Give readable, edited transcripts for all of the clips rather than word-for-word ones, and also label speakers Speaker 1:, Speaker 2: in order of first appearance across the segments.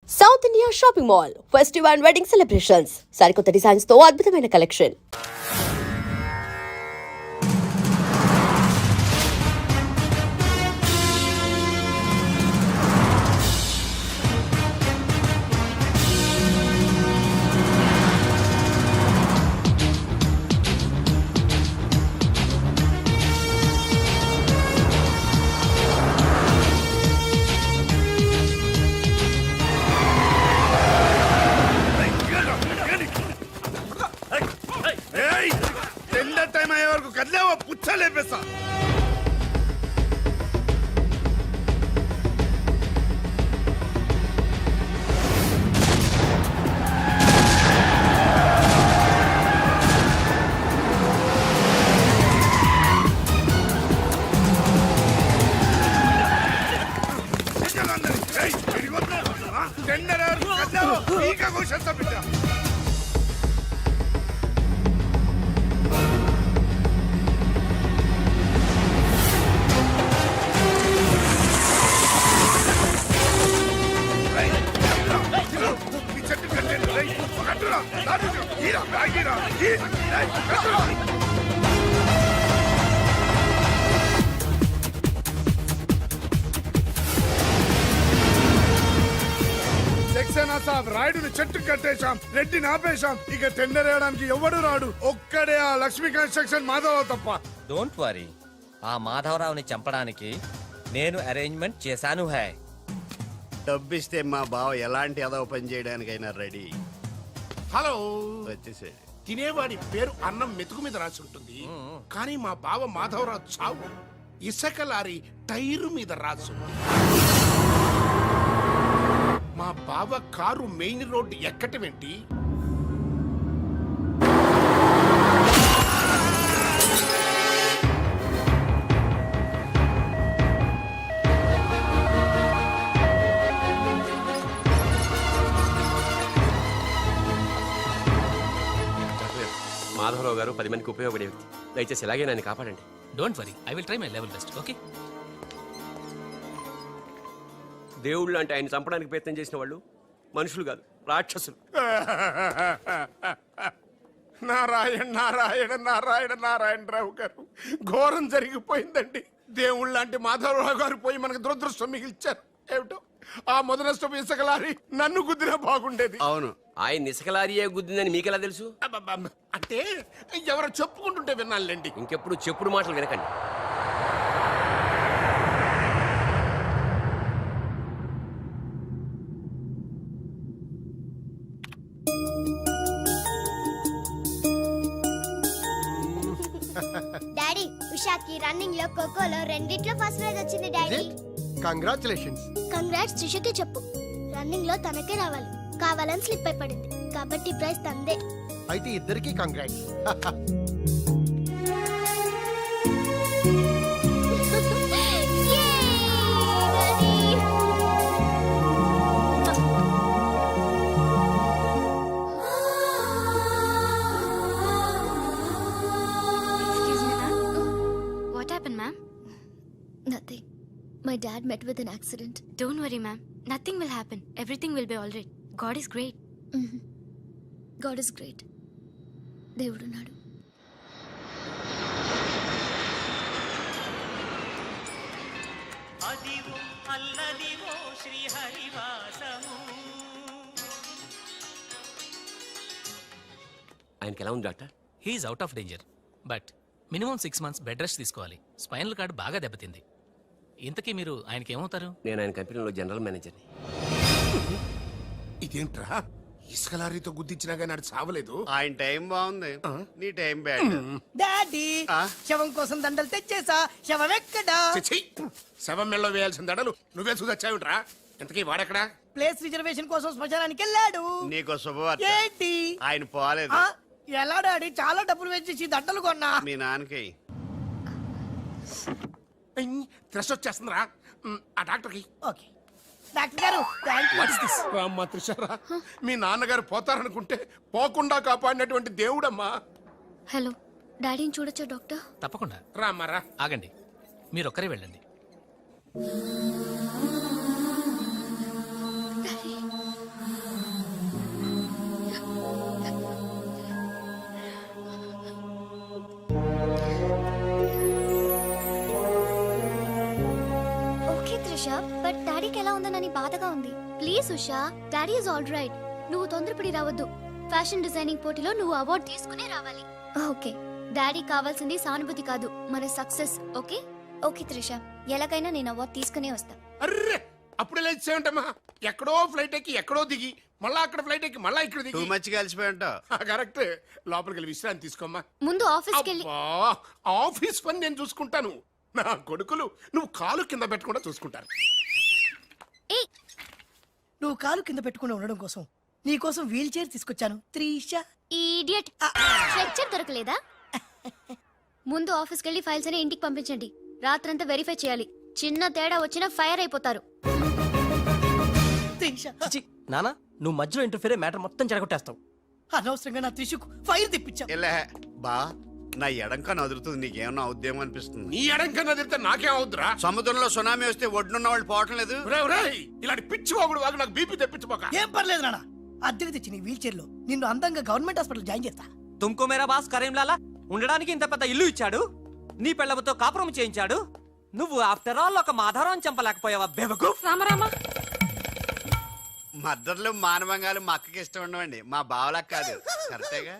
Speaker 1: South India shopping mall festival and wedding celebrations సరికొత్త designs తో అద్భుతమైన కలెక్షన్.
Speaker 2: టైం అయ్యే వరకు కదిలేవా పుచ్చలేపేస్తా. టెండర్ వరకు కదిలేవా ఈక కూర్చొస్తా బిడ్డ. సక్సేనా సాబ్ రాయుడుని చెట్టు కట్టేశాం, రెడ్డిని ఆపేశాం. ఇక టెండర్ వేయడానికి ఎవడు రాడు. ఒక్కడే ఆ లక్ష్మీ కన్స్ట్రక్షన్ మాధవరావు తప్ప.
Speaker 3: డోంట్ వరీ, ఆ మాధవరావుని చంపడానికి నేను అరేంజ్మెంట్ చేశాను. హై
Speaker 4: డబ్బిస్తే మా బావ ఎలాంటి అదవ పని చేయడానికైనా రెడీ.
Speaker 2: హలో,
Speaker 4: వచ్చేసాడు.
Speaker 2: తినేవాడి పేరు అన్నం మెతుకు మీద రాసి ఉంటుంది, కానీ మా బావ మాధవరావు చావు ఇసుక లారీ టైరు మీద రాసు. మా బావ కారు మెయిన్ రోడ్డు ఎక్కటమేంటి?
Speaker 5: మాధవరావు గారు 10 మందికి ఉపయోగపడే వ్యక్తి. దయచేసి ఇలాగే నన్ను కాపాడండి.
Speaker 6: Don't worry, I will try my level best. Okay.
Speaker 5: దేవుళ్ళు అంటే ఆయన చంపడానికి ప్రయత్నం చేసిన వాళ్ళు మనుషులు కాదు, రాక్షసులు.
Speaker 2: నారాయణ నారాయణ నారాయణ నారాయణరావు గారు, ఘోరం జరిగిపోయిందండి. దేవుళ్ళు లాంటి మాధవరావు గారు పోయి మనకు దురదృష్టం మిగిల్చారు. ఏమిటో ఆ మొదలష్టం ఇసుకలారి నన్ను గుద్దినా బాగుండేది.
Speaker 4: అవును,
Speaker 5: ఆయన ఇసుకలారియే గుద్దిందని మీకెలా తెలుసు?
Speaker 2: అబ్బబ్బబ్బ. అంటే ఎవరో చెప్పుకుంటుంటే విన్నానులేండి.
Speaker 5: ఇంకెప్పుడు చెప్పుడు మాటలు వినకండి.
Speaker 7: డాడీ, ఉషాకి రన్నింగ్ లో ఖోఖోలో రెండిట్లో ఫస్ట్ ప్రైజ్ వచ్చింది డాడీ.
Speaker 8: కంగ్రాచులేషన్స్.
Speaker 7: కంగ్రాట్స్ త్రిషకి చెప్పు. రన్నింగ్ లో తనకే రావాలి, కావాలని స్లిప్ అయి పడింది కాబట్టి ప్రైజ్ తందే.
Speaker 8: అయితే ఇద్దరికి congrats.
Speaker 9: What happened, ma'am?
Speaker 7: Nothing. My dad met with an accident.
Speaker 9: Don't worry, ma'am. Nothing will happen. Everything will be all right. God is great.
Speaker 7: God is great. దేవుడున్నాడు.
Speaker 5: ఆయనకి ఎలా ఉంది doctor?
Speaker 6: He's out of danger, but minimum 6 months bed rest తీసుకోవాలి. Spinal cord బాగా దెబ్బతింది. ఇంతకీ మీరు ఆయనకి ఏమవుతారు?
Speaker 5: నేను ఆయన కంపెనీలో జనరల్ మేనేజర్ని.
Speaker 2: ఇదేంట్రా, ఇసుక లారీతో గుద్దించినా కానీ అది చావలేదు.
Speaker 4: ఆయన టైం బాగుంది, నీ టైం బ్యాడ్.
Speaker 10: డాడీ, శవం కోసం దండలు తెచ్చేసా. శవం ఎక్కడా?
Speaker 2: చిచ్చి, శవం మెళ్ళలో వేయాల్సిన దడలు నువ్వే చూదొచ్చావుట్రా. ఎంతకీ వాడెక్కడా?
Speaker 10: ప్లేస్ రిజర్వేషన్ కోసం శ్మశానానికి వెళ్ళాడు.
Speaker 4: నీకు శుభవార్త,
Speaker 10: ఏంటి?
Speaker 4: ఆయన పోలేదు.
Speaker 10: ఆ, ఎలా డాడీ? చాలా డబ్బులు వెచ్చేసి దండలు కొన్నా.
Speaker 4: మీ నాన్నకి
Speaker 2: థ్రెష్ వచ్చేస్తుందిరా. ఆ డాక్టర్కి.
Speaker 10: ఓకే డాక్టర్ గారు, థ్యాంక్ యూ.
Speaker 2: రామ్మా త్రిషారా, మీ నాన్నగారు పోతారనుకుంటే పోకుండా కాపాడినటువంటి దేవుడమ్మా.
Speaker 7: హలో, డాడీని చూడొచ్చా డాక్టర్?
Speaker 6: తప్పకుండా.
Speaker 2: రామ్మారా.
Speaker 6: ఆగండి, మీరు ఒక్కరే వెళ్ళండి.
Speaker 9: పాతగా ఉంది.
Speaker 7: Please Usha, daddy is all right. నువ్వు తొందరపడి రావద్దు. ఫ్యాషన్ డిజైనింగ్ పోటీలో నువ్వు అవార్డు తీసుకునే రావాలి.
Speaker 9: ఓకే
Speaker 7: డాడీ కావాల్సింది సానుభూతి కాదు, మన సక్సెస్. ఓకే?
Speaker 9: ఓకే త్రిష, ఎలాగైనా నేను అవార్డు తీసుకునే వస్తా.
Speaker 2: అర్రే అప్పుడే లేచేమంటమ్మా, ఎక్కడో ఫ్లైట్ ఎక్కి ఎక్కడో దిగి మళ్ళా అక్కడ ఫ్లైట్ ఎక్కి మళ్ళా ఇక్కడ
Speaker 4: టూ
Speaker 2: దిగి
Speaker 4: మచ్ కలిసిపోయి ఉంటావు.
Speaker 2: కరెక్ట్. లోపలికి వెళ్ళి విశ్రాంతి తీసుకోమ్మా.
Speaker 7: ముందు ఆఫీస్కి వెళ్ళి
Speaker 2: అబ్బా, ఆఫీస్ పని నేను చూసుకుంటాను. నా కొడుకులు నువ్వు కాలు కింద పెట్టకుండా చూసుకుంటారు.
Speaker 10: నువ్వు కాలు కింద పెట్టుకుని ఉండడం కోసం నీ కోసం వీల్ చైర్ తీసుకొచ్చాను త్రిష.
Speaker 7: ఈడియట్. స్ట్రెచ్చర్ దొరకలేదా? ముందు ఆఫీస్కి వెళ్ళి ఫైల్స్ అని ఇంటికి పంపించండి. రాత్రంతా వెరిఫై చేయాలి. చిన్న తేడా వచ్చినా ఫైర్ అయిపోతారు.
Speaker 10: త్రిష,
Speaker 3: నానా నువ్వు మధ్యలో ఇంటర్ఫియర్ మ్యాటర్ మొత్తం చెడగొట్టేస్తావు.
Speaker 10: అనవసరంగా నా త్రిషకు ఫైర్ తెప్పించావు.
Speaker 4: ఎలా బా నా ఎడంకా నదురుతుంది, నీకేమన్నా ఉద్యమం అనిపిస్తుంది?
Speaker 2: నీ ఎడంకన్నా తిరిగితే నాకేం అవుద్దురా?
Speaker 4: సముద్రంలో సునామీ వస్తే ఒడ్డున్న వాళ్ళు పోవటం లేదు.
Speaker 2: ఇలాంటి పిచ్చి వాగుడు వాగు నాకు బీపీ తెప్పించుకోక.
Speaker 10: ఏం పర్లేదు నాన్న, అద్దెకి తెచ్చి నీ వీల్ చైర్ లో నిన్ను అందంగా గవర్నమెంట్ హాస్పిటల్ జాయిన్ చేస్తా.
Speaker 3: తుమ్కో మేరా బాస్ కరీంలాలా ఉండడానికి ఇంత పెద్ద ఇల్లు ఇచ్చాడు, నీ పెళ్ళబతో కాపురం చేయించాడు. నువ్వు ఆఫ్టర్ ఆల్ ఒక మాధారం చంపలేకపోయావా బెవకు?
Speaker 4: మద్దర్లు మానవంగాలు మా అక్కకి ఇష్టం ఉండవండి, మా బావలకు కాదు. కరెక్టేగా?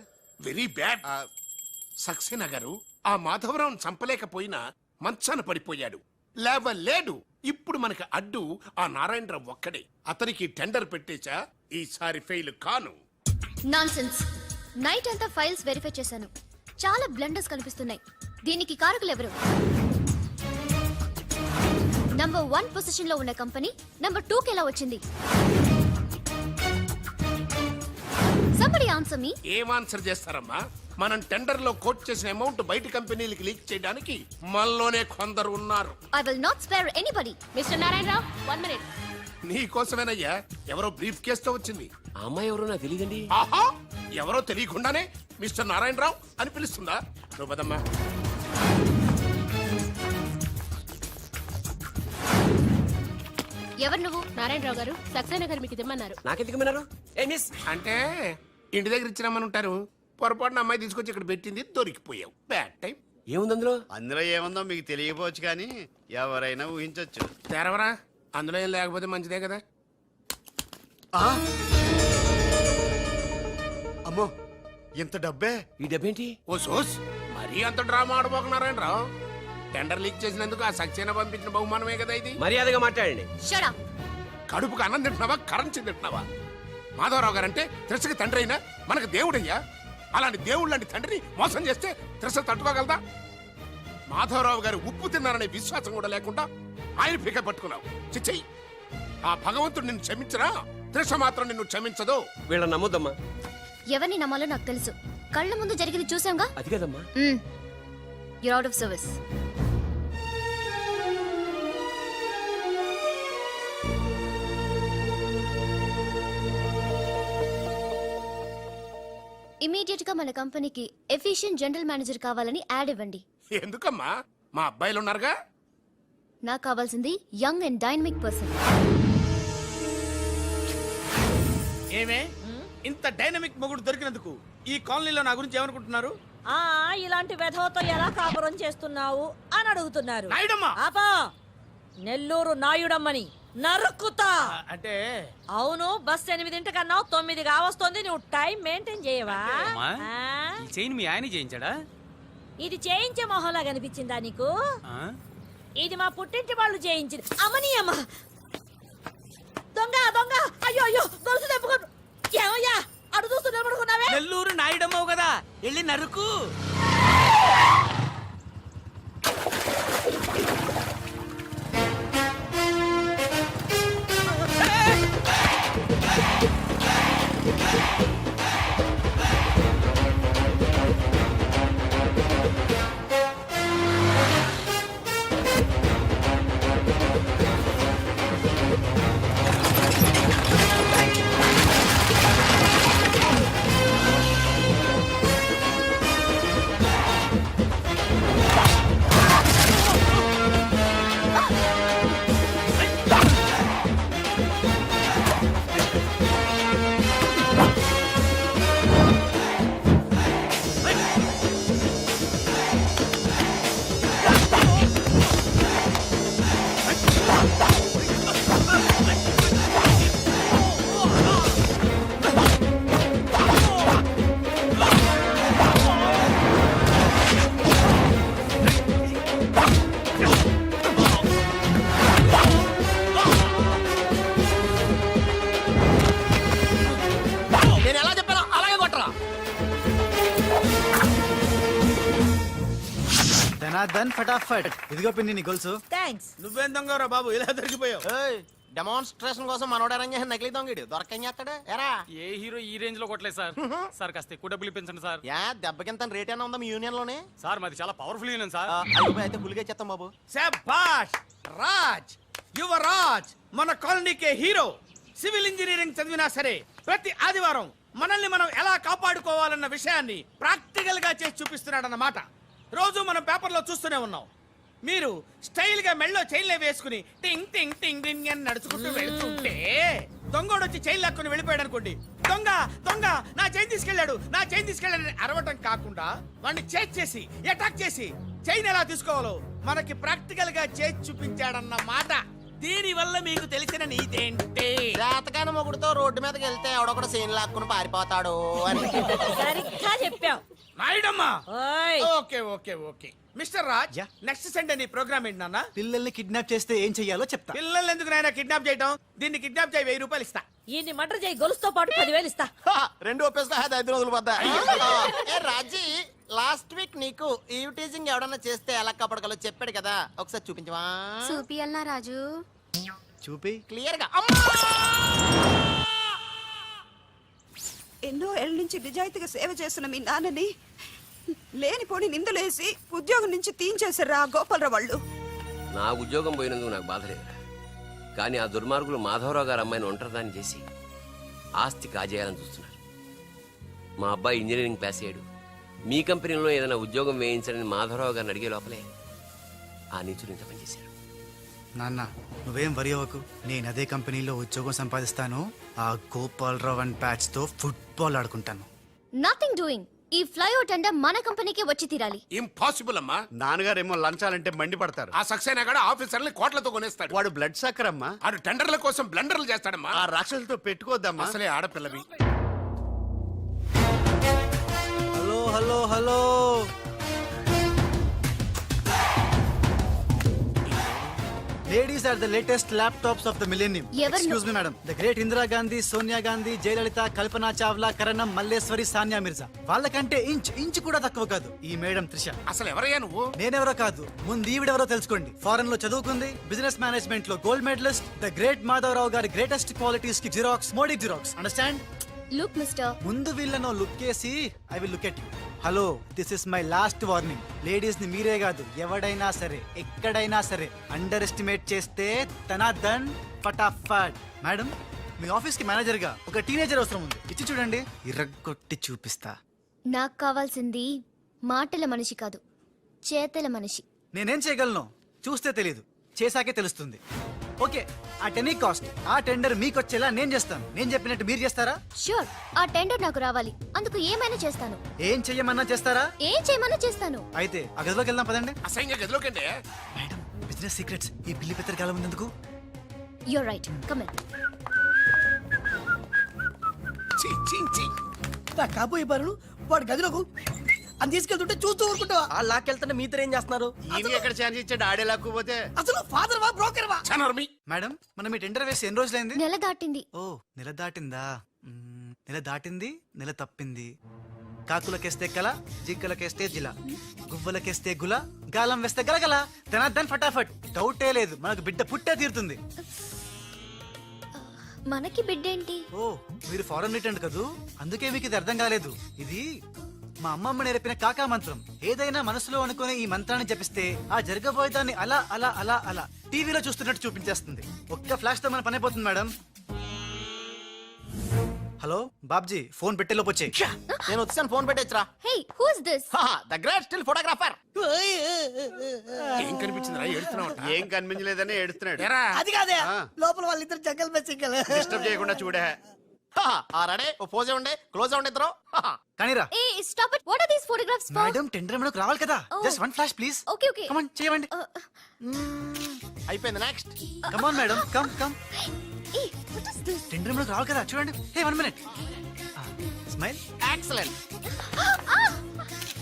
Speaker 2: Very bad. సక్సేనా గారు ఆ మాధవరావును చంపలేకపోయినా మంచాన పడిపోయాడు, లేవలేడు. ఇప్పుడు మనకి అడ్డు ఆ నారాయణరావు ఒక్కడే. అతనికి టెండర్ పెట్టేచా, ఈసారి ఫెయిల్ కాను.
Speaker 7: నాన్సెన్స్. నైట్ అంతా ఫైల్స్ వెరిఫై చేశాను. చాలా బ్లండర్స్ కనిపిస్తున్నాయి. దీనికి కారకులు ఎవరు? నంబర్ 1 పొజిషన్ లో ఉన్న కంపెనీ నంబర్ 2 కి ఎలా వచ్చింది? Somebody answer me.
Speaker 2: ఏం ఆన్సర్ చేస్తారమ్మా? మనం టెండర్ లో కోట్ చేసిన అమౌంట్ బయట కంపెనీలకి లీక్ చేయడానికి మనలోనే కొందరు ఉన్నారు.
Speaker 7: I will not spare anybody. Mr. Narayanrao, 1 minute.
Speaker 2: నీ కోసమేనయ్యా. ఎవరో బ్రీఫ్ కేసుతో వచ్చింది.
Speaker 5: ఆ అమ్మాయి ఎవరో నాకు తెలియదండి.
Speaker 2: ఆహా, ఎవరో తెలియకుండానే మిస్టర్ నారాయణరావు అని పిలుస్తుందా? నువ్వు పదమ్మా.
Speaker 7: ఎవరు నువ్వు? నారాయణరావు గారు సక్సేనా గారు మీకు తెమ్మన్నారు.
Speaker 5: నాకెందుకు విన్నారు? ఏ మిస్,
Speaker 2: అంటే ఇంటి దగ్గర ఇచ్చినామని ఉంటారు. పొరపాటున అమ్మాయి తీసుకొచ్చి ఇక్కడ పెట్టింది, దొరికిపోయావు. Bad time.
Speaker 5: ఏముంది అందులో?
Speaker 4: అందులో ఏముందో మీకు తెలియకపోవచ్చు, కానీ ఎవరైనా ఊహించొచ్చు.
Speaker 2: తెరవరా, అందులో ఏం లేకపోతే మంచిదే కదా.
Speaker 4: అమ్మో, ఇంత డబ్బే?
Speaker 5: ఈ డబ్బేంటి?
Speaker 2: ఓ సోస్, మరీ అంత డ్రామా ఆడబోకు నారాయణరావు. టెండర్ లీక్ చేసినందుకు ఆ సక్సేనా పంపించిన బహుమానమే కదా ఇది.
Speaker 5: మర్యాదగా మాట్లాడండి.
Speaker 7: Shut up.
Speaker 2: కడుపుకు అన్నం తింటున్నావా, కరెన్సీ తింటున్నావా? మాధవరావు గారంటే త్రిసకి తండ్రి అయినా మనకు దేవుడయ్యా. అలాంటి దేవుడు లాంటి తండ్రిని మోసం చేస్తే త్రిస తట్టుకోగలదా? మాధవరావు గారు ఉప్పు తిన్నారనే విశ్వాసం కూడా లేకుండా ఆయన పీక పట్టుకున్నావు. చిచ్చయ్యి, ఆ భగవంతుడు నిన్ను క్షమించరా? త్రిస మాత్రం నిన్ను క్షమించదు.
Speaker 5: వీళ్ళని నమ్మొద్దమ్మా.
Speaker 7: ఎవరిని నమ్మాలో నాకు తెలుసు. కళ్ళ ముందు జరిగింది చూసాంగా.
Speaker 5: అది కదమ్మా.
Speaker 7: You're out of service. Immediate గా మన కంపెనీకి ఎఫిషియెంట్ జనరల్ మేనేజర్ కావాలని యాడ్ ఇవ్వండి.
Speaker 2: ఎందుకమ్మా? మా అబ్బాయిలు ఉన్నారుగా.
Speaker 7: నాకు కావాల్సింది యంగ్ అండ్ డైనమిక్ పర్సన్.
Speaker 11: ఏమే ఇంత డైనమిక్ మొగుడు దొరికినందుకు ఈ కాలనీలో నా గురించి ఏమనుకుంటున్నారు?
Speaker 10: ఇలాంటి వెధవతో ఎలా కాపురం చేస్తున్నావు అని అడుగుతున్నారు.
Speaker 11: నాయుడమ్మా!
Speaker 10: ఆపా, నెల్లూరు నాయుడమ్మని నరుక్కుతా.
Speaker 11: అంటే
Speaker 10: అవును, బస్ 8:00 9 కావస్తుంది. నువ్వు టైం మెయింటైన్ చేయవా?
Speaker 11: అమ్మా,
Speaker 10: ఆ?
Speaker 11: ఈ చైన్ మీ ఆయన చేయించాడా?
Speaker 10: ఇది చేయించే మొహంలా కనిపించిందా నీకు? ఇది మా పుట్టింటి వాళ్ళు చేయించింది. అమ్మని అమ్మ, దొంగ దొంగ, అయ్యో అయ్యో, గొలుసు తెప్పుకో. ఏమయ్యా అడు చూస్తూ నిలబడుకున్నావే?
Speaker 11: నెల్లూరు నాయుడమ్మవు కదా, వెళ్ళి నరుకు.
Speaker 8: ధనాధన్ ఫటాఫట్ ఇదిగో పిన్ని నీ గొలుసు.
Speaker 10: థ్యాంక్స్.
Speaker 11: నువ్వేం దొంగరా బాబు ఇలా దొరికిపోయావు?
Speaker 8: డెమాన్స్ట్రేషన్ కోసం మనోడు అరేంజ్ నకిలీ దొంగడు దొరకని చేస్తాడు ఎరా.
Speaker 6: ఏ హీరో ఈ రేంజ్ లో కొట్టలేదు సార్. సార్ కాస్త ఎక్కువ డబ్బులు ఇప్పించండి సార్.
Speaker 8: యా దెబ్బకింత రేట్ అయినా ఉందా మీ యూనియన్ లోనే?
Speaker 6: సార్ మాది చాలా పవర్ఫుల్ యూనియన్ సార్.
Speaker 8: అయితే ఫుల్గా చేస్తాం బాబు.
Speaker 11: శభాష్ రాజ్, యువరాజ్, మన కాలనీకే హీరో. సివిల్ ఇంజనీరింగ్ చదివినా సరే ప్రతి ఆదివారం మనల్ని మనం ఎలా కాపాడుకోవాలన్న విషయాన్ని ప్రాక్టికల్ గా చేసి చూపిస్తున్నాడన్నమాట. రోజు మనం పేపర్లో చూస్తూనే ఉన్నాం. మీరు స్టైల్ గా మెళ్ళో చైన్లే వేసుకుని టింగ్ టింగ్ టింగ్ టింగ్ అని నడుచుకుంటూ వెళ్తుంటే దొంగోడు వచ్చి చైన్ లాక్కుని వెళ్ళిపోయాడు అనుకోండి. దొంగ దొంగ నా చైన్ తీసుకెళ్ళాడు, నా చైన్ తీసుకెళ్ళాడు అరవటం కాకుండా వాడిని చేజ్ చేసి అటాక్ చేసి చైన్ ఎలా తీసుకోవాలో మనకి ప్రాక్టికల్ గా చేసి చూపించాడన్న మాట. దీని వల్ల మీకు తెలిసిన నీతేంటి?
Speaker 8: జాతకాన మొగుడుతో రోడ్డు మీదకి వెళ్తే ఎవడొకడు సీన్ లాక్కుని పారిపోతాడు అని.
Speaker 10: సరిగ్గా చెప్పావు.
Speaker 11: నాయుడమ్మా.
Speaker 10: ఓయ్.
Speaker 11: Okay okay okay mister Raj, next Sunday నీ ప్రోగ్రామ్ ఏంటి నాన్న?
Speaker 8: పిల్లల్ని కిడ్నాప్ చేస్తే ఏం చెయ్యాలో చెప్తా.
Speaker 11: పిల్లల్ని ఎందుకు నాయన కిడ్నాప్ చేయడం? దీన్ని కిడ్నాప్ చేయి, 1000 రూపాయలు ఇస్తా.
Speaker 10: ఈయన్ని మటర్ చేయి, గొలుసుతో పాటు 10,000 ఇస్తా.
Speaker 8: రెండు ఒప్పేస్తా 5 రోజులు పడ్డా. ఏ రాజీ, లాస్ట్ వీక్ నీకు ఈవ్ టీజింగ్ ఎవడన్నా చేస్తే ఎలా కాపాడగలో చెప్పాడు కదా, ఒకసారి చూపించవా?
Speaker 7: చూపియల్నా రాజు?
Speaker 8: చూపి క్లియర్ గా.
Speaker 12: ఎన్నో ఏళ్ళ నుంచి నిజాయితీగా సేవ చేస్తున్న మీ నాన్నని లేనిపోని నిందలేసి ఉద్యోగం నుంచి తీయించేశారు ఆ గోపాలరావు వాళ్ళు.
Speaker 5: నా ఉద్యోగం పోయినందుకు నాకు బాధ లేదురా, కానీ ఆ దుర్మార్గులు మాధవరావు గారు అమ్మాయిని ఒంటరిదాన్ని చేసి ఆస్తి కాజేయాలని చూస్తున్నారు. మా అబ్బాయి ఇంజనీరింగ్ పాస్ అయ్యాడు, మీ కంపెనీలో ఏదైనా ఉద్యోగం వేయించాలని మాధవరావు గారిని అడిగే లోపలే ఆ నీచులు ఇంత పనిచేశారు.
Speaker 8: నాన్న నువ్వేం వరి అవ్వకు, నేను అదే కంపెనీలో ఉద్యోగం సంపాదిస్తాను. ఆ గోపాలరావు అండ్ బ్యాచ్ తో ఫుట్బాల్ ఆడుకుంటాను.
Speaker 7: Nothing doing. ఈ ఫ్లైఓవర్ టెండర్ మన కంపెనీకి వచ్చి తీరాలి.
Speaker 2: ఇంపాసిబుల్ అమ్మా.
Speaker 4: నాన్నగారేమో లంచాలంటే మండిపడతారు.
Speaker 2: ఆ సక్సేనా కూడా ఆఫీసర్ని కోట్లతో కొనేస్తాడు.
Speaker 4: వాడు బ్లడ్ సక్కర్ అమ్మా.
Speaker 2: ఆడు టెండర్ల కోసం బ్లండర్లు చేస్తాడమ్మా.
Speaker 4: ఆ రాక్షసులతో పెట్టుకోద్దమ్మా.
Speaker 2: అసలే ఆడపిల్లవి.
Speaker 8: Hello hello hello, ladies are the latest laptops of the millennium.
Speaker 7: ఎవరు?
Speaker 8: Excuse me madam. The great Indira Gandhi, Sonia Gandhi, Jayalalithaa, Kalpana Chawla, Karnam, Malleswari, Sania Mirza. వాళ్ళకంటే ఇంచ్ కూడా తక్కువ కాదు ఈ మేడం త్రిష.
Speaker 2: అసలు ఎవరయ్యా నువ్వు?
Speaker 8: నేనెవరో కాదు, ముందు ఈవిడెవరో తెలుసుకోండి. ఫారెన్ లో చదువుకుంది, బిజినెస్ మేనేజ్మెంట్ లో gold medalist. The great Madhavarao గారి గ్రేటెస్ట్ క్వాలిటీస్ కి xerox, Modi xerox. Understand?
Speaker 7: Look mister,
Speaker 8: ముందు వీళ్ళను లుక్ చేసి I will look at you. Hello, this is my last warning. Ladies ని మీరే కాదు, ఎవడైనా సరే ఎక్కడైనా సరే అండర్ ఎస్టిమేట్ చేస్తే ధనాధన్ ఫటాఫట్. మేడం, మీ ఆఫీస్ కి మేనేజర్ గా ఒక టీనేజర్ అవసరం ఉంది. ఇచ్చి చూడండి, ఇరగొట్టి చూపిస్తా.
Speaker 7: నాకు కావాల్సింది మాటల మనిషి కాదు, చేతల మనిషి.
Speaker 8: నేనేం చేయగలను చూస్తే తెలియదు, చేశాకే తెలుస్తుంది. ఓకే, ఆ టెనీ కాస్ట్, ఆ టెండర్ మీకు వచ్చేలా నేను చేస్తాను. నేను చెప్పినట్టు మీరు చేస్తారా?
Speaker 7: ష్యూర్, ఆ టెండర్ నాకు రావాలి. అందుకు ఏమైనా చేస్తాను.
Speaker 8: ఏం చెయ్యమన్నా చేస్తారా?
Speaker 7: ఏం చేయమన్నా చేస్తాను.
Speaker 8: అయితే ఆ గదిలోకి వెళ్దాం పదండి.
Speaker 2: అసహ్యంగా గదిలోకండి.
Speaker 8: మేడం, బిజినెస్ సీక్రెట్స్ ఈ పిల్లి పెద్దరి కాలం ముందుకు.
Speaker 7: You're right, come in.
Speaker 12: కాబోయే బారులు వాడు గదిలోకు అని తీసుకెళ్తుంటే చూస్తూ ఊరుకుంటావా?
Speaker 8: ఆ లాక్కెళ్తుంటే మీతో ఏం చేస్తున్నారు?
Speaker 4: ఈయన ఎక్కడ ఛాన్స్ ఇచ్చాడు? ఆడే లాక్కుపోతే.
Speaker 12: అసలు ఫాదర్ వా బ్రోకర్ వా?
Speaker 8: మేడం, మనం ఈ టెండర్ వేసి ఎన్ని రోజులైంది?
Speaker 7: నెల దాటింది.
Speaker 8: ఓ, నెల దాటిందా? నెల దాటింది, నెల తప్పింది. కాకులకేస్తే కల, జింకలకేస్తే జిల, గువ్వలకేస్తే గుల, గాలం వేస్తే గలగల. ధనాధన్ ఫటాఫట్. డౌటే లేదు, మనకు బిడ్డ పుట్టే తీరుతుంది.
Speaker 7: మనకి బిడ్డేంటి?
Speaker 8: ఓ, మీరు ఫారెన్ రిటర్న్ కదూ, అందుకే మీకు ఇది అర్థం కాలేదు. ఇది మా అమ్మమ్మ నేర్పిన కాకా మంత్రం. ఏదైనా మనసులో అనుకుని ఈ మంత్రాన్ని జపిస్తే ఆ జరగబోయే దాన్ని అలా అలా అలా అలా టీవీలో చూస్తున్నట్టు చూపించేస్తుంది. ఒక్క ఫ్లాష్ తో మన పని అయిపోతుంది మేడం. హలో బాబ్జీ, ఫోన్ పెట్టేలోపు వచ్చే. నేను వచ్చాను, ఫోన్ పెట్టేచ్చరా.
Speaker 7: Hey, who is this?
Speaker 8: The great still photographer.
Speaker 2: ఏం కనిపించిందిరా? ఏడుస్తున్నావు?
Speaker 4: ఏం కనిపించలేదని ఏడుస్తున్నాడు.
Speaker 12: అది కాదే, లోపల వాళ్ళిద్దరు జంగల్ బస్ సింగల్.
Speaker 4: డిస్టర్బ్ చేయకుండా చూడే.
Speaker 8: రెడీ, ఓ పోజే ఉండే, క్లోజ్ ఉండే ఇద్దరు. కానీరా.
Speaker 7: Hey stop it. What are these photographs for?
Speaker 8: Madam, tender మనకు రావాలి కదా. Just one flash please.
Speaker 7: Okay okay.
Speaker 8: Come on, చేయండి. అయిపోయింది, next. Come on madam, come come.
Speaker 7: Hey, what is this?
Speaker 8: Tender మనకు రావాలి కదా, చూడండి. Hey, 1 minute. స్మైల్. ఎక్సలెంట్.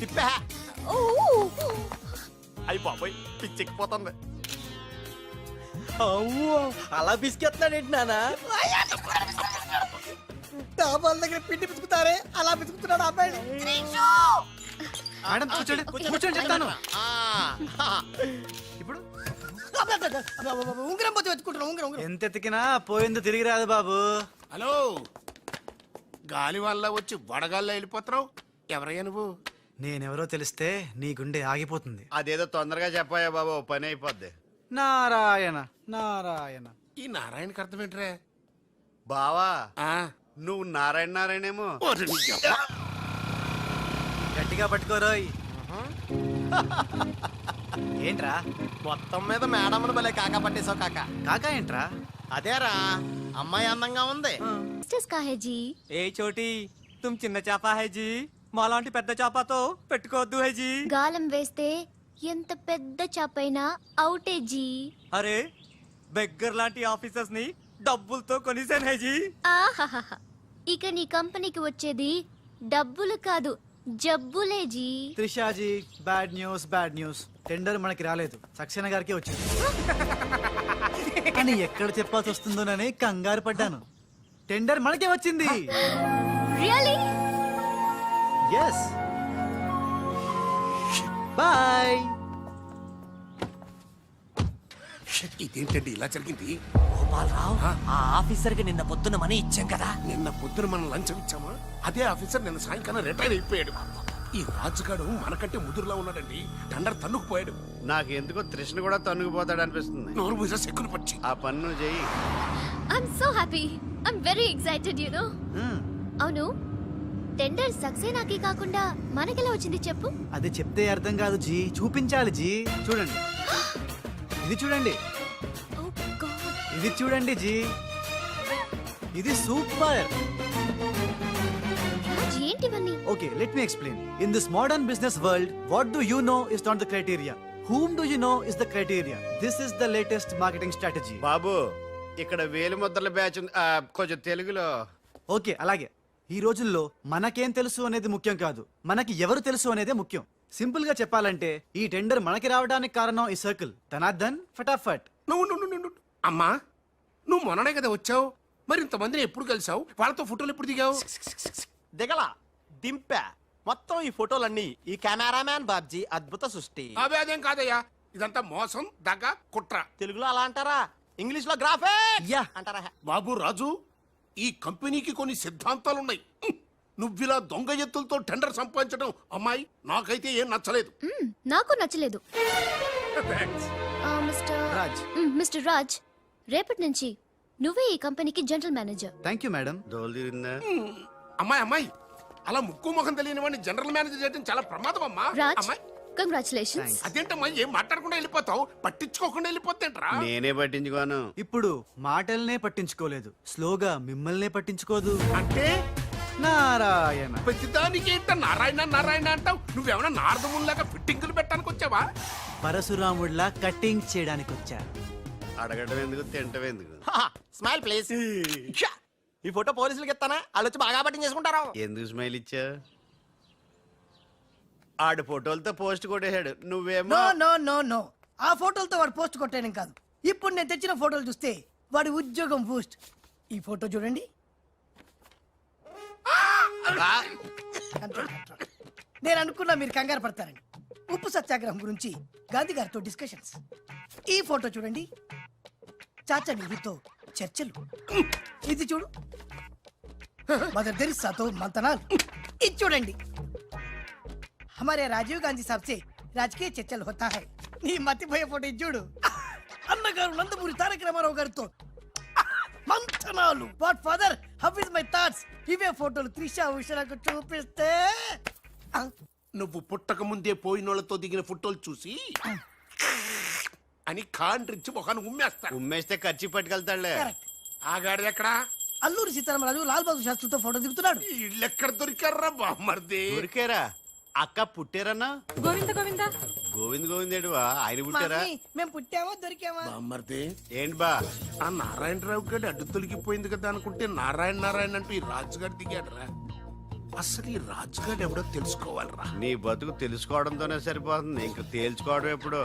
Speaker 8: తిప్పా.
Speaker 7: ఓ,
Speaker 8: అయిపోయి పిచ్చెక్కిపోతుంది.
Speaker 12: అలా బిస్కెత్తాడేంటి నానా? డాబాల దగ్గర పిండి పిసుకుతారే అలా పిసుకుతున్నాడు అబ్బాయి.
Speaker 8: మేడం కూర్చోండి కూర్చోండి చెప్తాను. ఇప్పుడు
Speaker 11: ఉంగరం పోతే వెతుకుంటున్నా ఉంగరం
Speaker 8: ఎంత ఎతికినా పోయిందో తిరిగి రాదు బాబు.
Speaker 2: హలో, గాలి వల్ల వచ్చి వడగాల్లో వెళ్ళిపోతున్నావు. ఎవరయ్యా నువ్వు?
Speaker 8: నేనెవరో తెలిస్తే నీ గుండె ఆగిపోతుంది.
Speaker 4: అదేదో తొందరగా చెప్పాయా బాబు, ఓ పని అయిపోద్ది.
Speaker 8: నారాయణ నారాయణ.
Speaker 2: ఈ నారాయణకి అర్థం ఏంట్రా?
Speaker 4: బావా
Speaker 2: ఆ,
Speaker 4: నువ్వు నారాయణ నారాయణేమో.
Speaker 2: ఓరి నీ యబ్బ.
Speaker 8: గట్టిగా పట్టుకోరోయ్. ఏంట్రా
Speaker 11: మొత్తం మీద మేడం భలే కాకా పట్టేశావు కాక.
Speaker 8: కాకా ఏంట్రా?
Speaker 11: అదేరా అమ్మాయి అందంగా ఉంది.
Speaker 7: Sisters का है जी
Speaker 3: ఏ చోటి తుమ్ చిన్న చేప హై జీ, మాలాంటి పెద్ద చేపతో పెట్టుకోవద్దు హై జీ.
Speaker 7: గాలం వేస్తే ఎంత పెద్ద చాపైనా అవుటే జీ.
Speaker 3: అరే బెగ్గర్ లాంటి ఆఫీసర్స్ ని డబ్బులతో కొనిసాను హై జీ.
Speaker 7: ఆహాహాహా. ఇక నీ కంపెనీకి వచ్చేది డబ్బులు కాదు, జబ్బులే జీ.
Speaker 8: త్రిషాజీ bad news. టెండర్ మనకి రాలేదు, సక్సేనా గారికి వచ్చింది. కానీ ఎక్కడ చెప్పాల్సి వస్తుందోనని కంగారు పడ్డాను. టెండర్ మనకే వచ్చింది.
Speaker 7: రియలీ?
Speaker 8: ఎస్. బాయ్.
Speaker 2: షిట్, ఇదేంటండి ఇలా జరిగింది?
Speaker 3: గోపాలరావు, ఆ ఆఫీసర్ కి నిన్న పొద్దున మనీ ఇచ్చాం కదా.
Speaker 2: నిన్న పొద్దున మనం లంచం ఇచ్చామా? అదే ఆఫీసర్ నిన్న సాయంకాలం రిటైర్ అయిపోయాడు. ఈ రాజుగాడు మనకంటే ముదురులా ఉన్నాడండి. టండర్ తన్నుకుపోయాడు.
Speaker 4: నాకు ఎందుకో తృష్ణ కూడా తన్నుకుపోతాడు అనిపిస్తుంది.
Speaker 2: నోరు మూసా సెక్కులు పచ్చి.
Speaker 4: ఆ పన్ను నువ్వు చెయ్యి.
Speaker 7: I'm so happy. I'm very excited, you know. అవును, టెండర్ సక్సేనాకి కాకుండా మనకెలా వచ్చింది చెప్పు?
Speaker 8: అది చెప్తే అర్థం కాదు జీ, చూపించాలి జీ. చూడండి, ఇది చూడండి,
Speaker 7: Oh God.
Speaker 8: ఇది చూడండి జీ, ఇది సూపర్.
Speaker 7: రాజ్, ఏంటివన్నీ?
Speaker 8: Okay, let me explain. In this modern business world, what do you know is not the criteria. Whom do you know is the criteria. This is the latest marketing strategy.
Speaker 4: బాబు, ఇక్కడ వేలు ముద్రల batch ఉంది. కొంచెం తెలుగులో.
Speaker 8: Okay, అలాగే. ఈ రోజుల్లో మనకేం తెలుసు అనేది ముఖ్యం కాదు, మనకి ఎవరు తెలుసు అనేదే ముఖ్యం. సింపుల్ గా చెప్పాలంటే ఈ టెండర్ మనకి రావడానికి కారణం ఈ సర్కిల్. ధనార్దన్ ఫటాఫట్.
Speaker 2: నువ్వు అమ్మా, నువ్వు మొన్ననే కదా వచ్చావు. మరి ఇంతమందిని ఎప్పుడు కలిసావు? వాళ్ళతో ఫోటోలు ఎప్పుడు దిగావు?
Speaker 11: దిగల దింపా. మొత్తం ఈ ఫోటోలన్నీ ఈ కెమెరామ్యాన్ బాబ్జీ అద్భుత సృష్టి.
Speaker 2: అవే అదేం కాదయ్యా, ఇదంతా మోసం, దగ్గ, కుట్ర.
Speaker 11: తెలుగులో అలా అంటారా? ఇంగ్లీష్ లో గ్రాఫే
Speaker 8: యా
Speaker 11: అంటారా?
Speaker 2: బాబు రాజు, ఈ కంపెనీకి కొన్ని సిద్ధాంతాలున్నాయి. నువ్విలా దొంగ ఎత్తులతో టెండర్ సంపాదించడం అమ్మాయి నాకైతే ఏం నచ్చలేదు.
Speaker 7: నాకు నచ్చలేదు.
Speaker 2: Thanks.
Speaker 8: రాజ్.
Speaker 7: మిస్టర్ రాజ్, రేపటి నుంచి నువ్వే ఈ కంపెనీకి general manager.
Speaker 8: Thank you madam.
Speaker 4: దోలు తిరిందా?
Speaker 2: అమ్మాయి అలా ముక్కు ముఖం తెలియని వాడిని జనరల్ మేనేజర్ చేయడం చాలా ప్రమాదం అమ్మా.
Speaker 7: రాజ్,
Speaker 2: అమ్మాయి,
Speaker 7: కంగ్రాచులేషన్స్.
Speaker 2: అదేంటమ్మా ఏం మాట్లాడకుండా వెళ్ళిపోతావు? పట్టించుకోకుండా వెళ్ళిపోతేంట్రా?
Speaker 4: నేనే పట్టించుకోను.
Speaker 8: ఇప్పుడు మాటల్నే పట్టించుకోలేదు, స్లోగా మిమ్మల్నే పట్టించుకోదు.
Speaker 2: అంటే
Speaker 8: నారాయణ.
Speaker 2: ప్రతిదానికి ఏంట నారాయణ నారాయణ అంటావు? నువ్వేమన్నా నారదముల్లాగా ఫిట్టింగులు పెట్టడానికి వచ్చావా?
Speaker 8: పరశురాముడిలా కటింగ్ చేయడానికి వచ్చా.
Speaker 4: అడగడం ఎందుకు, తింటం ఎందుకు?
Speaker 11: Smile please. ఈ ఫోటో పోలీసులకి ఇస్తానా? వాళ్ళు వచ్చి బాగా పట్టింగ్ చేసుకుంటారు.
Speaker 4: ఎందుకు స్మైల్ ఇచ్చా? ఆడు ఫోటోలతో పోస్ట్ కొట్టేశాడు, నువ్వేమో.
Speaker 11: నో ఆ ఫోటోలతో వాడు పోస్ట్ కొట్టేయడం కాదు. ఇప్పుడు నేను తెచ్చిన ఫోటోలు చూస్తే వాడి ఉద్యోగం బూస్ట్. ఈ ఫోటో చూడండి. నేను అనుకున్నా మీరు కంగారు పడతారని. ఉప్పు సత్యాగ్రహం గురించి గాంధీ గారితో డిస్కషన్స్. ఈ ఫోటో చూడండి, చాచా నెహ్రూతో చర్చలు. ఇది చూడు, మదర్ తెరిసాతో మంతనాలు. ఇది చూడండి, हमारे राजीव गांधी साहब से राजकीय चर्चल होता है. నీ మతిపోయే ఫోటో ఇది చూడు, అన్నగారు నందమూరి తారక రామారావు గారితో మంతనాలు. What father, how is my thoughts. ఇవే ఫోటోలు త్రిషా ఉషలకు చూపిస్తే
Speaker 2: నువ్వు పుట్టక ముందే పోయినోళ్లతో దిగిన ఫోటోలు చూసి అని కాండ్రించి మొహాన్ని ఉమ్మేస్తాను.
Speaker 4: ఉమ్మేస్తే ఖర్చు పట్టుకెళ్తాడులే.
Speaker 2: ఆగాడు ఎక్కడా?
Speaker 11: అల్లూరి సీతారామరాజు లాల్ బహదూర్ శాస్త్రితో ఫోటో దిగుతున్నాడు.
Speaker 2: ఇల్లు ఎక్కడ దొరికారా బామ్మర్ది?
Speaker 4: ఊరికేరా అక్క పుట్టారన్నా?
Speaker 10: గోవింద గోవింద
Speaker 4: గోవింద్ ఏడువా? ఆయన పుట్టారా?
Speaker 11: మేము పుట్టామా దొరికామా?
Speaker 2: బామ్మర్ది,
Speaker 4: ఏంటి బా?
Speaker 2: ఆ నారాయణరావు గారి అడ్డు తొలగిపోయింది కదా అనుకుంటే నారాయణ అంటూ ఈ రాజుగారు దిగాడురా. అసలు ఈ రాజుగారు ఎవడో తెలుసుకోవాలరా.
Speaker 4: నీ బతుకు తెలుసుకోవడంతోనే సరిపోతుంది, ఇంక తేల్చుకోవడం ఎప్పుడు?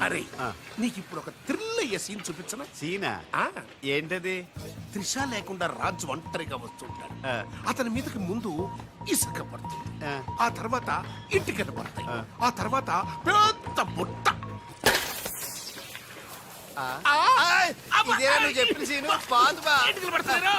Speaker 2: అరే నీకు ఇప్పుడు ఒక థ్రిల్ అయ్యే సీన్ చూపించనా?
Speaker 4: సీనా
Speaker 2: ఆ,
Speaker 4: ఏంటది?
Speaker 2: త్రిష లేకుండా రాజు ఒంటరిగా వస్తుంటాడు. అతని మీదకి ముందు ఇసుక పడుతుంది, ఆ తర్వాత ఇటుకలు పడతాయి, ఆ తర్వాత పెద్ద బుట్ట.
Speaker 4: ఇదేనా నువ్వు చెప్పిన సీను? బాగుంది బా.
Speaker 2: ఇటుకలు పడతాయిరా.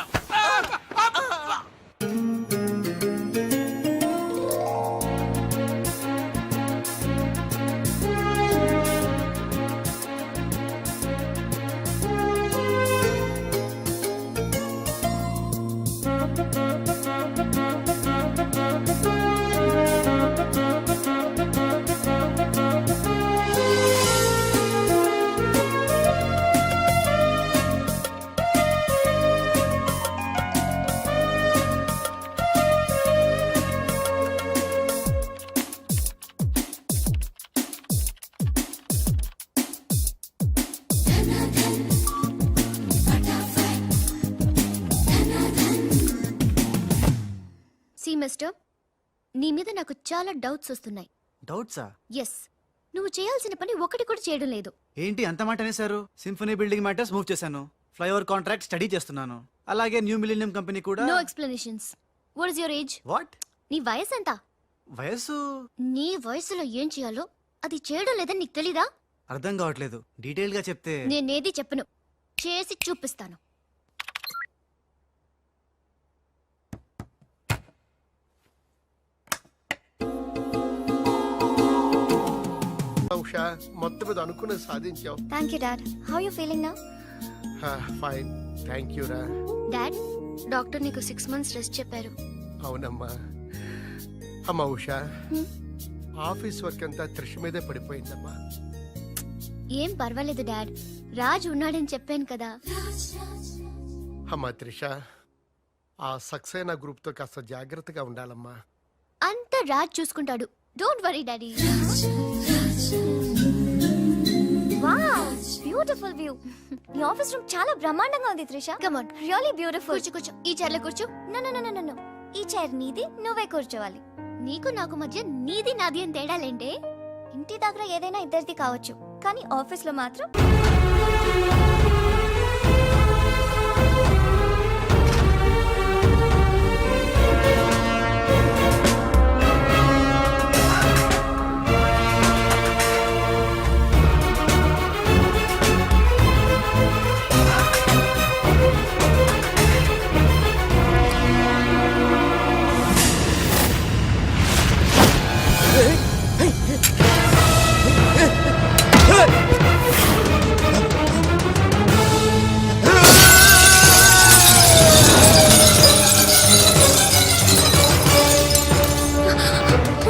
Speaker 7: సి మిస్టర్, నీ మీద నాకు చాలా డౌట్స్ వస్తున్నాయి.
Speaker 8: డౌట్సా?
Speaker 7: ఎస్, నువ్వు చేయాల్సిన పని ఒకటి కూడా చేయడం లేదు.
Speaker 8: ఏంటి అంత మాట అనేసారు? సింఫనీ బిల్డింగ్ మ్యాటర్స్ మూవ్ చేశాను, ఫ్లైఓవర్ కాంట్రాక్ట్ స్టడీ చేస్తున్నాను, అలాగే న్యూ మిలీనియం కంపెనీ కూడా.
Speaker 7: No explanations. What is your age?
Speaker 8: What?
Speaker 7: నీ వయసు ఎంత?
Speaker 8: వయసు
Speaker 7: నీ వయసులో ఏం చేయాలో అది చేయడం లేదని నీకు తెలీదా?
Speaker 8: అర్థం కావట్లేదు, డీటెయిల్ గా చెప్తే.
Speaker 7: నేనేది చెప్పను, చేసి చూపిస్తాను.
Speaker 2: ఉషా, మొత్తం మీద అనుకున్నది సాధించావు.
Speaker 7: Thank you dad. How you feeling now?
Speaker 2: Fine, thank you రా.
Speaker 7: డాడ్, డాక్టర్ నీకు 6 months రెస్ట్ చెప్పారు.
Speaker 2: అవునమ్మా. అమ్మా ఉషా, ఆఫీస్ వర్క్ అంతా త్రిష మీదే పడిపోయిందమ్మా.
Speaker 7: ఏం పర్వాలేదు డాడ్, రాజ్ ఉన్నాడని చెప్పాను కదా.
Speaker 2: అమ్మా త్రిష, ఆ సక్సేనా గ్రూప్ తో కాస్త జాగ్రత్తగా ఉండాలమ్మా.
Speaker 7: అంతా రాజ్ చూసుకుంటాడు, don't worry daddy. Wow, beautiful view. ఈ ఆఫీస్ రూమ్ చాలా బ్రహ్మాండంగా ఉంది Trisha. Come on, really beautiful. కూర్చో కూర్చో, ఈ చైర్ లో కూర్చో. No no no no no, ఈ చైర్ నీది, నువ్వే కూర్చోవాలి. నీకు నాకు మధ్య నీది నాది అని తేడాలేంటే? ఇంటి దగ్గర ఏదైనా ఇద్దరిది కావచ్చు, కానీ ఆఫీస్ లో మాత్రం.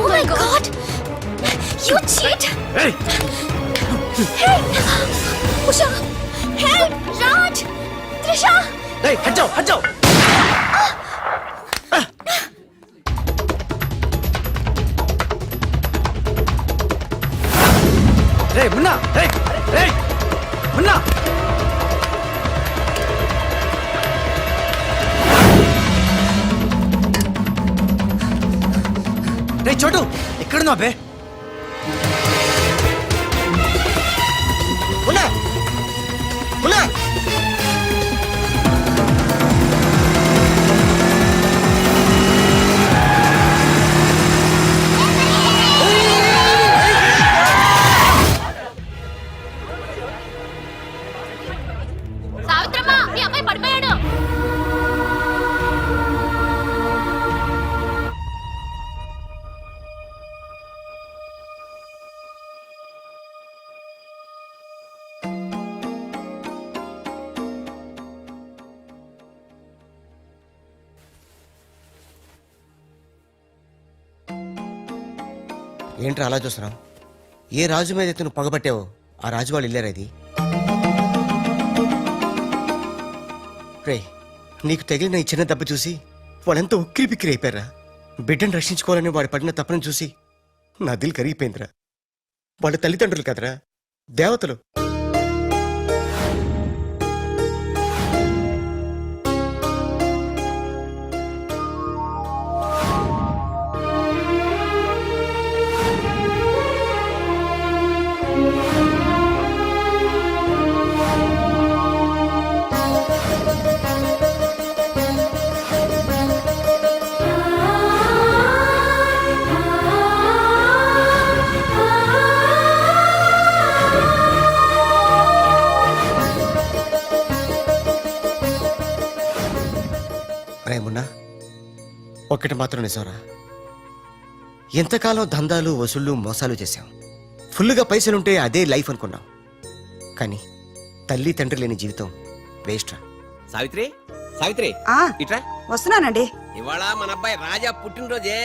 Speaker 7: Oh my God! You cheat! Hey! Hey! Usha! Help! Raj! Trisha!
Speaker 8: Hey, हट जाओ, हट जाओ. Hey, Munna! Hey! Hey! Munna! రే చోటు, ఎక్కడున్నావు బే? మున్నా! మున్నా!
Speaker 7: సావిత్రమ్మ, మీ అబ్బాయి పడిపోయాడు.
Speaker 13: ఏంట్రా అలా చూస్తున్నావు? ఏ రాజు మీద అయితే నువ్వు పగబట్టావో ఆ రాజు వాళ్ళు ఇల్లారా ఇది? రే, నీకు తగిలిన ఈ చిన్న దెబ్బ చూసి వాళ్ళెంత ఉక్కిరి బిక్కిరి అయిపోయారా. బిడ్డను రక్షించుకోవాలని వాడి పడిన తప్పని చూసి నా దిల్ కరిగిపోయిందిరా. వాళ్ళ తల్లిదండ్రులు కదరా, దేవతలు. టైం ఉన్నా ఒక్కటి మాత్రం నిజంరా, ఎంతకాలం దందాలు వసూళ్ళు మోసాలు చేశాం. ఫుల్గా పైసలుంటే అదే లైఫ్ అనుకున్నాం. కానీ తల్లి తండ్రి లేని జీవితం వేస్ట్ రా.
Speaker 5: సావిత్రి, సావిత్రి,
Speaker 12: ఆ
Speaker 5: ఇట్రా.
Speaker 12: వస్తున్నానండి.
Speaker 5: ఇవాళ మన అబ్బాయి రాజా పుట్టినరోజే.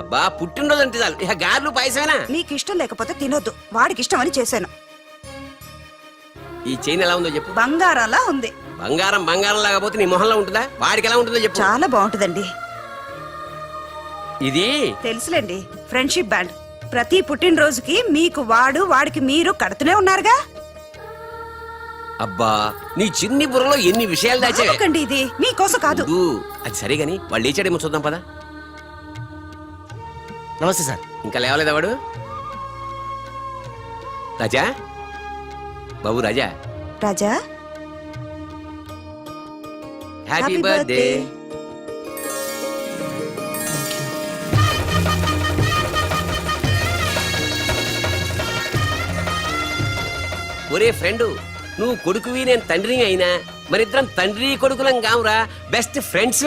Speaker 5: అబ్బా, పుట్టినరోజు అంటే చాలు ఇక గార్లు పాయసమేనా?
Speaker 12: నీకు ఇష్టం లేకపోతే తినొద్దు, వాడికి ఇష్టం అని చేశాను.
Speaker 5: ఈ చైన్ ఎలా ఉందో చెప్పు.
Speaker 12: బంగారంలా ఉంది.
Speaker 5: బంగారం బంగారం లాగా పోతే నీ మొహంలో ఉంటుందా? వాడికి ఎలా ఉంటుందో చెప్పు.
Speaker 12: చాలా బాగుంటుందండి.
Speaker 5: ఇది
Speaker 12: తెలుసులేండి, ఫ్రెండ్షిప్ బ్యాండ్. ప్రతి పుట్టినరోజుకి మీకు వాడు, వాడికి మీరు కడుతూనే ఉన్నారుగా.
Speaker 5: అబ్బా, నీ చిన్ని బుర్రలో ఎన్ని విషయాలు దాచావే.
Speaker 12: ఎందుకండి ఇది మీకోసం కాదు.
Speaker 5: ఊ, అది సరే గాని వాళ్ళు లేచాడేమో చూద్దాం పదా.
Speaker 13: నమస్తే సార్.
Speaker 5: ఇంకా లేవలేదా వాడు? రాజా, బాబు రాజా.
Speaker 12: రాజా,
Speaker 5: హ్యాపీ బర్త్డే. ఒరే ఫ్రెండు, నువ్వు కొడుకువి నేను తండ్రిని అయినా మరిద్దరం తండ్రి కొడుకులం కావురా, బెస్ట్ ఫ్రెండ్స్.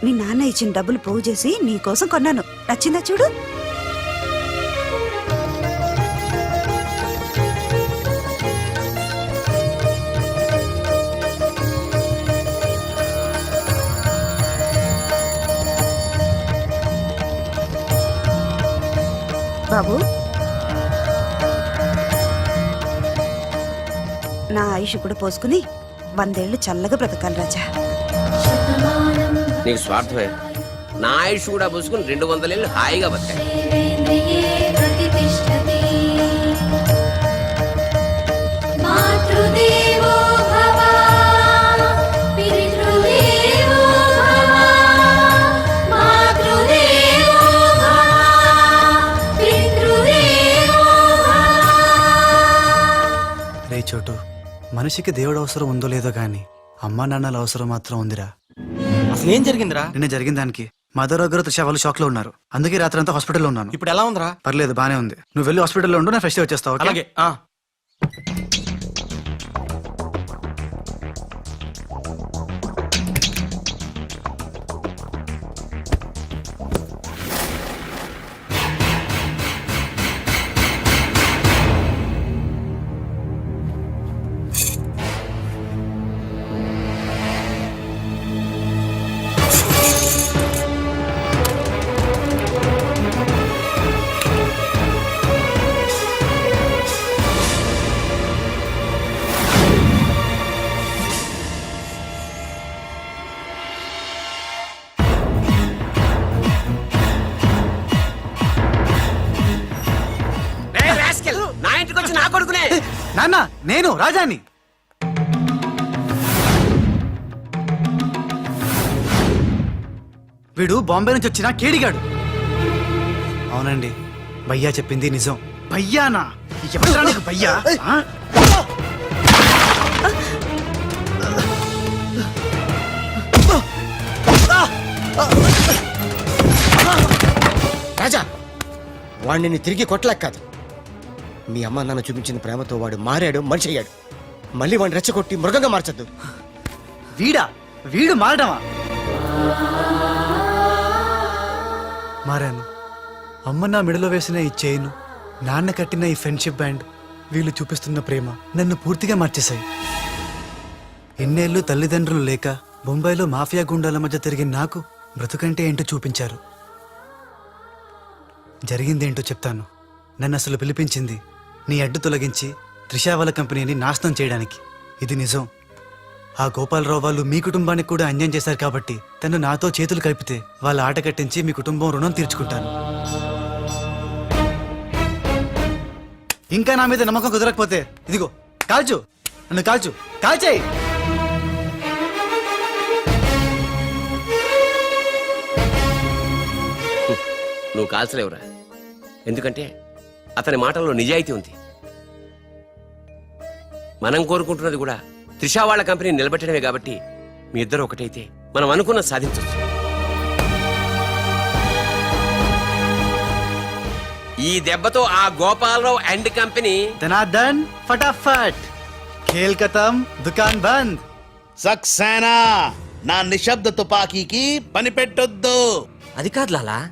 Speaker 12: మీ నాన్న ఇచ్చిన డబ్బులు పోగు చేసి నీకోసం కొన్నాను. నచ్చిందా చూడు. బాబు, నా ఆయుష్ కూడా పోసుకుని 100 ఏళ్ళు చల్లగా బ్రతకాలి రాజా.
Speaker 5: నీకు స్వార్థమే. నా ఆయుష్ కూడా పోసుకుని 200 ఏళ్ళు హాయిగా బతకాలి.
Speaker 8: రే చోటు, మనిషికి దేవుడు అవసరం ఉందో లేదో గాని అమ్మా నాన్నల అవసరం మాత్రం ఉందిరా.
Speaker 3: అసలు ఏం జరిగిందిరా?
Speaker 8: నిన్న జరిగిన దానికి మదర్ దగ్గర త్రిష వాళ్ళు షాక్ లో ఉన్నారు. అందుకే రాత్రి అంతా హాస్పిటల్లో ఉన్నాను.
Speaker 3: ఇప్పుడు ఎలా ఉందిరా?
Speaker 8: పర్లేదు, బానే ఉంది. నువ్వు వెళ్ళి హాస్పిటల్లో ఉండు, నా ఫ్రెష్ వచ్చేస్తావు.
Speaker 3: అలాగే.
Speaker 5: నా ఇంటికి వచ్చి నా కొడుకునే.
Speaker 8: నాన్న, నేను రాజాని. వీడు బాంబే నుంచి వచ్చిన కేడిగాడు. అవునండి, భయ్యా చెప్పింది నిజం. భయ్యానా? ఎవరా నీకు భయ్యా? ఆ?
Speaker 13: రాజా, వాడిని తిరిగి కొట్టలేక కాదు, మీ అమ్మ నాన్న చూపించిన ప్రేమతో వాడు మారాడు, మనిషి అయ్యాడు. మళ్ళీ వాడిని రెచ్చగొట్టి మృగంగా మార్చద్దు.
Speaker 8: వీడు మారడమా? మారాను. అమ్మ నా మెడలో వేసిన ఈ చైను, నాన్న కట్టిన ఈ ఫ్రెండ్షిప్ బ్యాండ్, వీళ్ళు చూపిస్తున్న ప్రేమ నన్ను పూర్తిగా మార్చేశాయి. ఎన్నేళ్ళు తల్లిదండ్రులు లేక బొంబాయిలో మాఫియా గుండాల మధ్య తిరిగిన నాకు బ్రతుకంటే ఏంటో చూపించారు. జరిగిందేంటో చెప్తాను. నన్ను అసలు పిలిపించింది నీ అడ్డు తొలగించి త్రిషా వాళ్ళ కంపెనీని నాశనం చేయడానికి. ఇది నిజం. ఆ గోపాలరావు వాళ్ళు మీ కుటుంబానికి కూడా అన్యాయం చేశారు కాబట్టి తను నాతో చేతులు కలిపితే వాళ్ళ ఆట కట్టించి మీ కుటుంబం రుణం తీర్చుకుంటాను. ఇంకా నా మీద నమ్మకం కుదరకపోతే ఇదిగో కాల్చు, నన్ను కాల్చు, కాల్చేయి.
Speaker 5: నువ్వు కాల్చలేవురా, ఎందుకంటే అతని మాటల్లో నిజాయితీ ఉంది. మనం కోరుకుంటున్నది కూడా త్రిషా వాళ్ళ కంపెనీ నిలబెట్టడమే కాబట్టి మీ ఇద్దరు ఒకటైతే మనం అనుకున్న సాధించవచ్చు. ఈ దెబ్బతో ఆ గోపాలరావు అండ్ కంపెనీ
Speaker 8: ధనార్దన్ ఫటాఫట్, ఖేల్ ఖతం, దుకాన్ బంద్.
Speaker 11: సక్సేనా నా నిశ్శబ్ద తుపాకీకి పని పెట్టొద్దు.
Speaker 3: అది కాదు లాలా